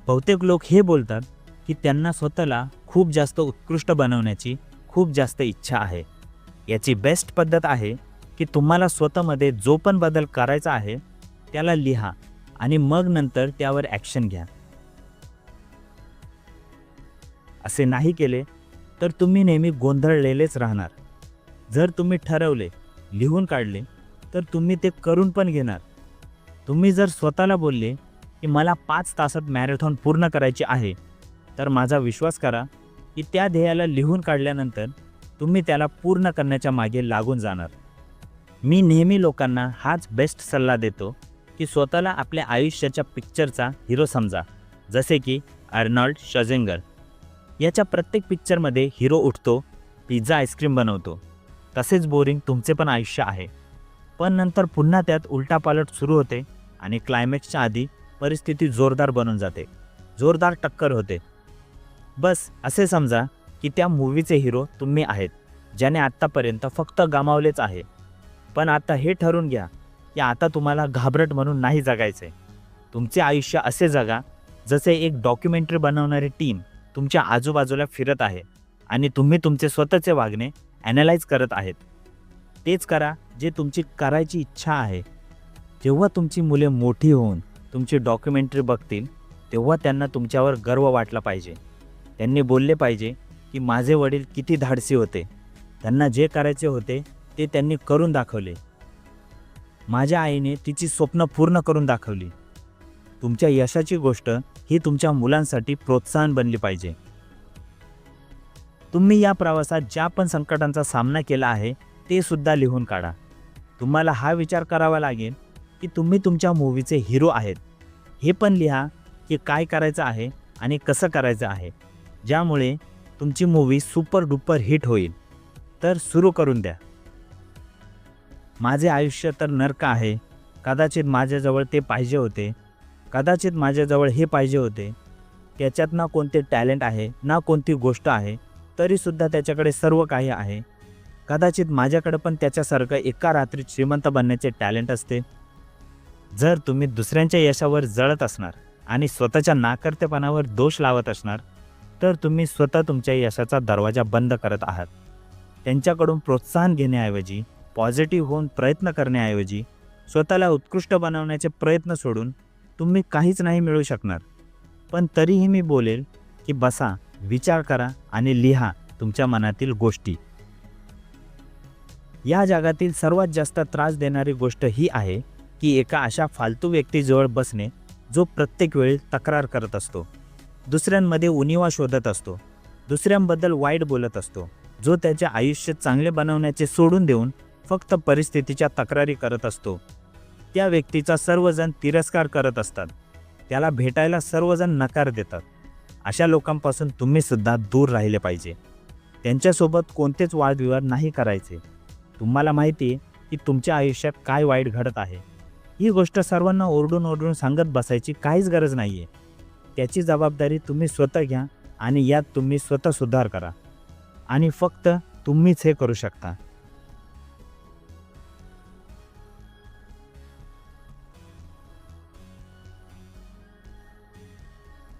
बहुतेक लोक हे बोलतात की त्यांना स्वतःला खूप जास्त उत्कृष्ट बनवण्याची खूप जास्त इच्छा आहे. याची बेस्ट पद्धत आहे की तुम्हाला स्वतःमध्ये जो पण बदल करायचा आहे त्याला लिहा आणि मग नंतर त्यावर ॲक्शन घ्या. असे नाही केले तर तुम्ही नेहमी गोंधळलेलेच राहणार. जर तुम्ही ठरवले, लिहून काढले, तर तुम्ही ते करून पण घेणार. तुम्ही जर स्वतःला बोलले की मला 5 तासात मॅरेथॉन पूर्ण करायची आहे, तर माझा विश्वास करा की त्या ध्येयाला लिहून काढल्यानंतर तुम्ही त्याला पूर्ण करण्याच्या मागे लागून जाणार. मी नेहमी लोकांना हाच बेस्ट सल्ला देतो की स्वतःला आपल्या आयुष्याच्या पिक्चरचा हिरो समजा. जसे की अर्नॉल्ड श्वार्झनेगर. याच्या प्रत्येक पिक्चरमध्ये हिरो उठतो, पिझ्झा आईस्क्रीम बनवतो. तसेच बोरिंग तुमचे पण आयुष्य आहे. पण नंतर पुन्हा त्यात उलटापालट सुरू होते आणि क्लायमॅक्सच्या आधी परिस्थिती जोरदार बनून जाते. जोरदार टक्कर होते. बस असे समजा की त्या मूव्हीचे हिरो तुम्ही आहेत, ज्याने आत्तापर्यंत फक्त गमावलेच आहे. पण आता हे ठरवून घ्या की आता तुम्हाला घाबरट म्हणून नाही जगायचे. तुमचे आयुष्य असे जगा जसे एक डॉक्युमेंटरी बनवणारी टीम तुमच्या आजूबाजूला फिरत आहे आणि तुम्ही तुमचे स्वतःचे वागणे ॲनालाइज करत आहेत. तेच करा जे तुमची करायची इच्छा आहे. जेव्हा तुमची मुले मोठी होऊन तुमची डॉक्युमेंटरी बघतील तेव्हा त्यांना तुमच्यावर गर्व वाटला पाहिजे. त्यांनी बोलले पाहिजे की माझे वडील किती धाडसी होते. त्यांना जे करायचे होते ते त्यांनी करून दाखवले. माझ्या आईने तिची स्वप्न पूर्ण करून दाखवली. तुमच्या यशाची गोष्ट ही तुमच्या मुलांसाठी प्रोत्साहन बनली पाहिजे. तुम्ही या प्रवासात ज्या पण संकटांचा सामना केला आहे ते सुद्धा लिहून काढा. तुम्हाला हा विचार करावा लागेल की तुम्ही तुमच्या मूव्हीचे हिरो आहेत. हे पण लिहा की काय करायचं आहे आणि कसं करायचं आहे, ज्यामुळे तुमची मूव्ही सुपर डुपर हिट होईल. तर सुरू करून द्या. माझे आयुष्य तर नरक आहे. कदाचित माझ्याजवळ ते पाहिजे होते. कदाचित माझ्याजवळ हे पाहिजे होते. त्याच्यात ना कोणते टॅलेंट आहे ना कोणती गोष्ट आहे, तरीसुद्धा त्याच्याकडे सर्व काही आहे. कदाचित माझ्याकडे पण त्याच्यासारखं एका रात्रीत श्रीमंत बनण्याचे टॅलेंट असते. जर तुम्ही दुसऱ्यांच्या यशावर जळत असणार आणि स्वतःच्या नाकर्तेपणावर दोष लावत असणार तर तुम्ही स्वतः तुमच्या यशाचा दरवाजा बंद करत आहात. त्यांच्याकडून प्रोत्साहन घेण्याऐवजी, पॉझिटिव्ह होऊन प्रयत्न करण्याऐवजी स्वतःला उत्कृष्ट बनवण्याचे प्रयत्न सोडून तुम्ही काहीच नाही मिळू शकणार. पण तरीही मी बोलेल की बसा, विचार करा आणि लिहा तुमच्या मनातील गोष्टी. या जगातील सर्वात जास्त त्रास देणारी गोष्ट ही आहे की एका अशा फालतू व्यक्तीजवळ बसणे जो प्रत्येक वेळी तक्रार करत असतो, दुसऱ्यांमध्ये उणिवा शोधत असतो, दुसऱ्यांबद्दल वाईट बोलत असतो, जो त्याचे आयुष्य चांगले बनवण्याचे सोडून देऊन फक्त परिस्थितीच्या तक्रारी करत असतो. त्या व्यक्तीचा सर्वजण तिरस्कार करत असतात. त्याला भेटायला सर्वजण नकार देतात. अशा लोकांपासून तुम्ही सुद्धा दूर राहिले पाहिजे. त्यांच्यासोबत कोणतेच वादविवाद नाही करायचे. तुम्हाला माहिती आहे की तुमच्या आयुष्यात काय वाईट घडत आहे. ही गोष्ट सर्वांना ओरडून ओरडून सांगत बसायची काहीच गरज नाही आहे. त्याची जबाबदारी तुम्ही स्वतः घ्या आणि यात तुम्ही स्वतः सुधार करा. आणि फक्त तुम्हीच हे करू शकता.